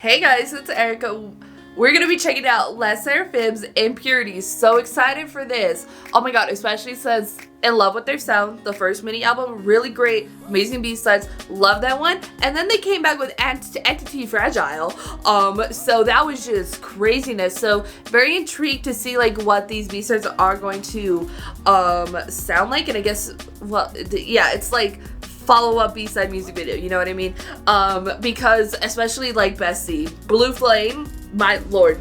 Hey guys, it's Erika. We're gonna be checking out *SSERAFIM's Impurities. So excited for this. Oh my god, especially since in love with their sound. The first mini album, really great, amazing B-sides, love that one. And then they came back with Entity Fragile. So that was just craziness. So very intrigued to see like what these B-sides are going to sound like. And I guess, well, yeah, it's like follow-up B-side music video, you know what I mean? Because especially like Bestie, Blue Flame, my lord,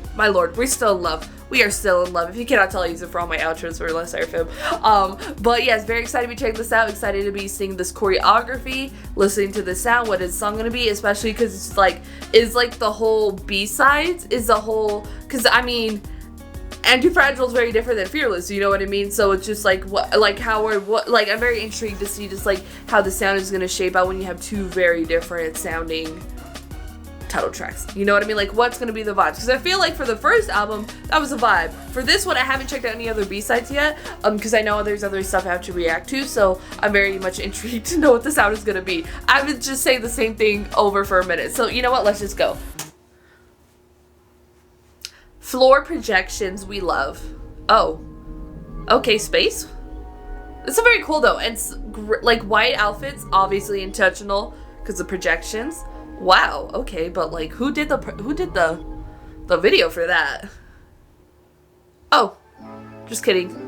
we're still in love. We are still in love. If you cannot tell, I use it for all my outros for *SSERAFIM. But yes, very excited to be checking this out. Excited to be seeing this choreography, listening to the sound, what is the song gonna be, especially because it's like, the whole B-sides, is the whole, because I mean, Anti-Fragile is very different than Fearless, you know what I mean? So it's just like, I'm very intrigued to see just like how the sound is gonna shape out when you have two very different sounding title tracks. You know what I mean? Like, what's gonna be the vibes? Because I feel like for the first album, that was a vibe. For this one, I haven't checked out any other B-sides yet, because I know there's other stuff I have to react to, so I'm very much intrigued to know what the sound is gonna be. I would just say the same thing over for a minute. So you know what? Let's just go. Floor projections we love. Oh. Okay, space? It's very cool though. And like white outfits, obviously intentional because of projections. Wow, okay, but like who did the video for that? Oh. Just kidding.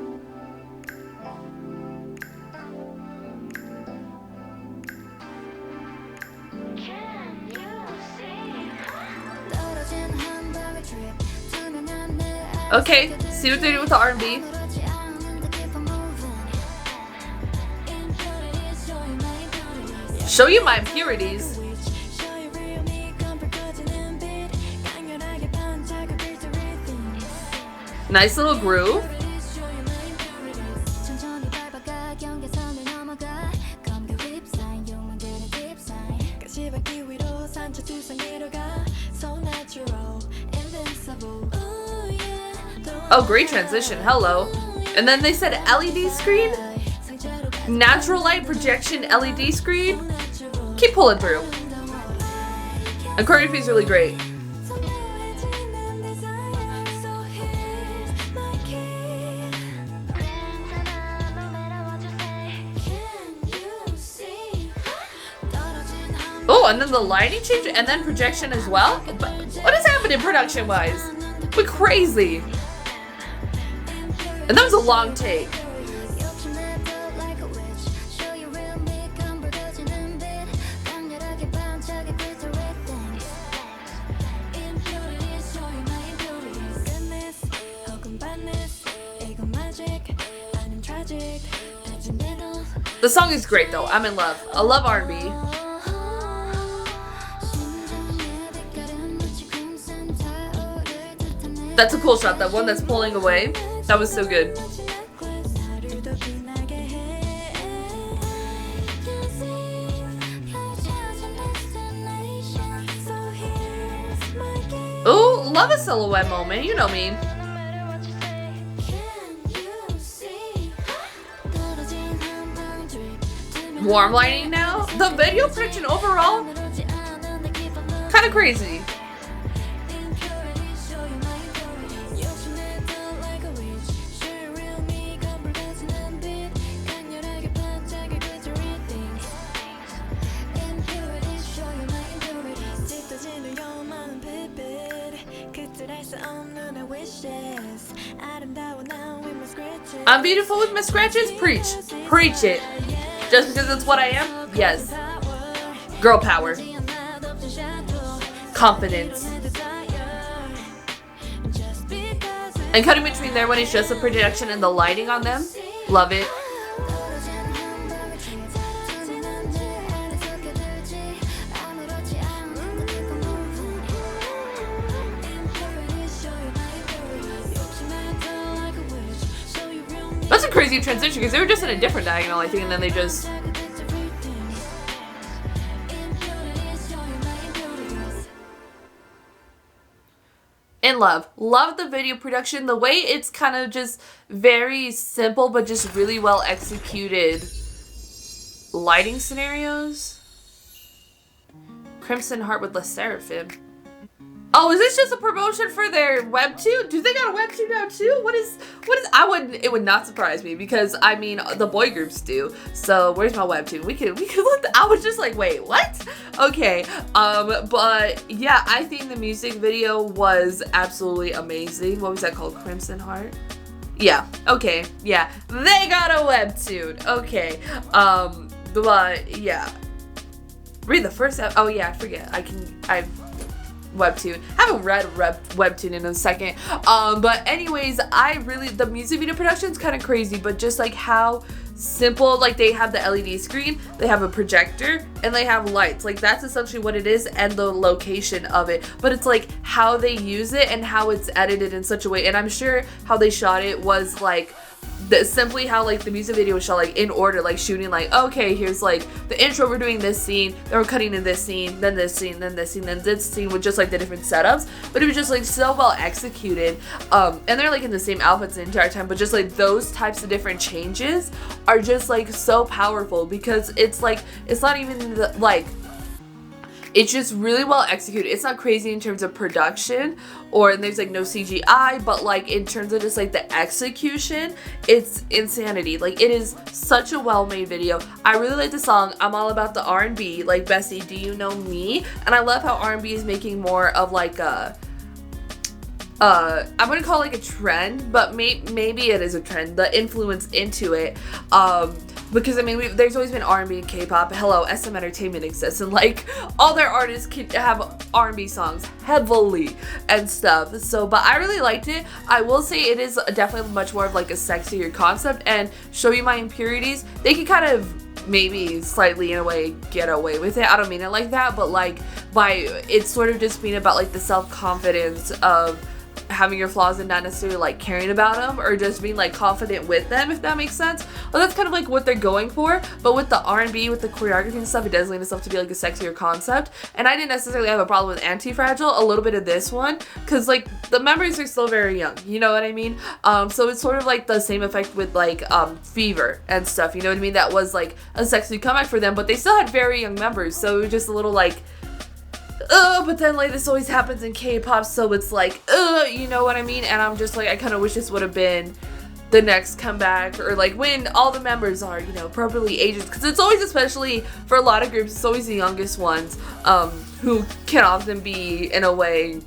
Okay, see what they do with the R&B. Show you my impurities. Nice little groove. Oh, great transition. Hello. And then they said LED screen? Natural light projection LED screen? Keep pulling through. And choreography is really great. Oh, and then the lighting change and then projection as well? But what is happening production-wise? We're crazy. And that was a long take. The song is great though. I'm in love. I love R&B. That's a cool shot. That one that's pulling away. That was so good. Ooh, love a silhouette moment. You know me. Warm lighting now. The video production overall, kind of crazy. I'm beautiful with my scratches? Preach. Preach it. Just because it's what I am? Yes. Girl power. Confidence. And cutting between there when it's just the projection and the lighting on them. Love it. That's a crazy transition because they were just in a different diagonal, I think, and then they just... In love. Love the video production. The way it's kind of just very simple, but just really well executed lighting scenarios. Crimson Heart with *SSERAFIM. Oh, is this just a promotion for their webtoon? Do they got a webtoon now too? What is, it would not surprise me because I mean, the boy groups do. So where's my webtoon? We could I was just like, wait, what? Okay. But yeah, I think the music video was absolutely amazing. What was that called? Crimson Heart? Yeah, okay, yeah. They got a webtoon. Okay. But yeah. Read the first oh yeah, I forget. I webtoon. I haven't read webtoon in a second. But anyways, the music video production is kind of crazy, but just like how simple, like they have the LED screen, they have a projector, and they have lights. Like that's essentially what it is and the location of it. But it's like how they use it and how it's edited in such a way. And I'm sure how they shot it was like simply how like the music video was shot like in order, like shooting like, okay, here's like the intro, we're doing this scene, then we're cutting in this scene, then this scene, then this scene, then this scene, with just like the different setups. But it was just like so well executed, and they're like in the same outfits the entire time, but just like those types of different changes are just like so powerful because it's like, it's not even like, it's just really well executed. It's not crazy in terms of production or there's like no CGI, but like in terms of just like the execution, it's insanity. Like it is such a well-made video. I really like the song. I'm all about the R&B, like Bessie, do you know me? And I love how R&B is making more of like a I'm gonna call it like a trend, but maybe it is a trend, the influence into it, because I mean there's always been R&B and K-pop. Hello, SM Entertainment exists, and like all their artists can have R&B songs heavily and stuff. So but I really liked it. I will say it is definitely much more of like a sexier concept, and Show You My Impurities, they can kind of maybe slightly in a way get away with it. I don't mean it like that, but like by it's sort of just being about like the self-confidence of having your flaws and not necessarily like caring about them or just being like confident with them, if that makes sense. Well, that's kind of like what they're going for, but with the R&B, with the choreography and stuff, it does lend itself to be like a sexier concept. And I didn't necessarily have a problem with Anti-Fragile, a little bit of this one, because like the members are still very young, you know what I mean? So it's sort of like the same effect with like Fever and stuff, you know what I mean? That was like a sexy comeback for them, but they still had very young members, so it was just a little like, but then like this always happens in K-pop, so it's like, you know what I mean? And I'm just like, I kind of wish this would have been the next comeback, or like when all the members are, you know, appropriately aged, because it's always, especially for a lot of groups, it's always the youngest ones who can often be in a way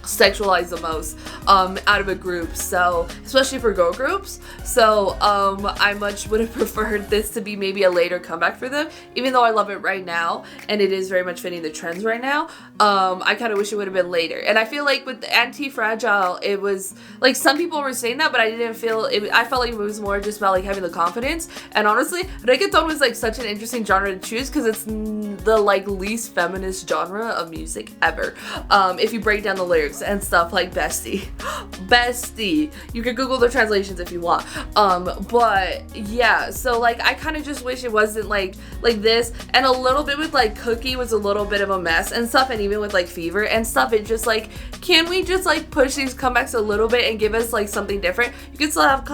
sexualized the most out of a group, so especially for girl groups. So I much would have preferred this to be maybe a later comeback for them, even though I love it right now and it is very much fitting the trends right now. I kind of wish it would have been later, and I feel like with Anti-Fragile, it was like some people were saying that, but I didn't feel it. I felt like it was more just about like having the confidence. And honestly, reggaeton was like such an interesting genre to choose because it's the like least feminist genre of music ever, if you break down the lyrics and stuff. Like bestie, you can Google the translations if you want, but yeah, so like I kind of just wish it wasn't like this, and a little bit with like Cookie was a little bit of a mess and stuff, and even with like Fever and stuff, it just like, can we just like push these comebacks a little bit and give us like something different? You can still have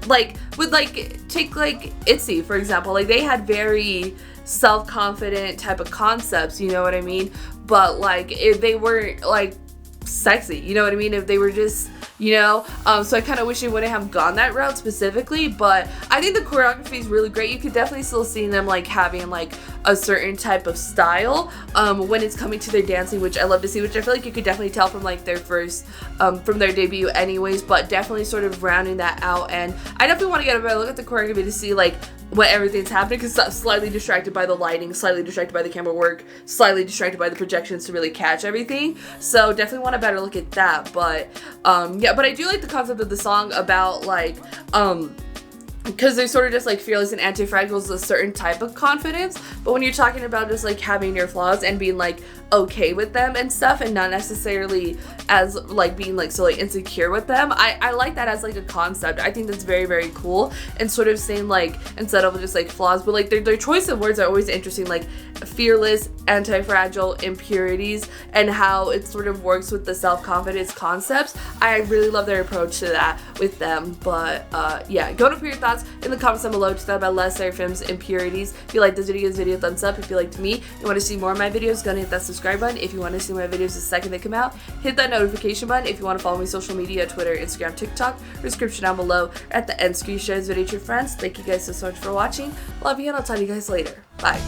like with like take like ITZY for example, like they had very self-confident type of concepts, you know what I mean? But like if they weren't like sexy, you know what I mean? If they were just, you know, so I kind of wish they wouldn't have gone that route specifically, but I think the choreography is really great. You could definitely still see them like having like a certain type of style when it's coming to their dancing, which I love to see, which I feel like you could definitely tell from like their first from their debut anyways, but definitely sort of rounding that out. And I definitely want to get a better look at the choreography to see like what everything's happening, because I'm slightly distracted by the lighting, slightly distracted by the camera work, slightly distracted by the projections to really catch everything. So definitely want a better look at that. But yeah, but I do like the concept of the song about like because they're sort of just like fearless, and Anti-Fragile is a certain type of confidence, but when you're talking about just like having your flaws and being like okay with them and stuff, and not necessarily as like being like so like insecure with them, I like that as like a concept. I think that's very, very cool, and sort of saying like instead of just like flaws, but like their choice of words are always interesting, like fearless, anti-fragile impurities and how it sort of works with the self-confidence concepts. I really love their approach to that with them. But yeah, go to put your thoughts in the comments down below to talk about 르세라핌's impurities. If you like this video, give this video a thumbs up. If you liked me, you want to see more of my videos, go and hit that subscribe button. If you want to see my videos the second they come out, hit that notification button. If you want to follow me social media, Twitter, Instagram, TikTok, description down below. At the end, screen share this video to your friends. Thank you guys so much for watching. Love you, and I'll talk to you guys later. Bye.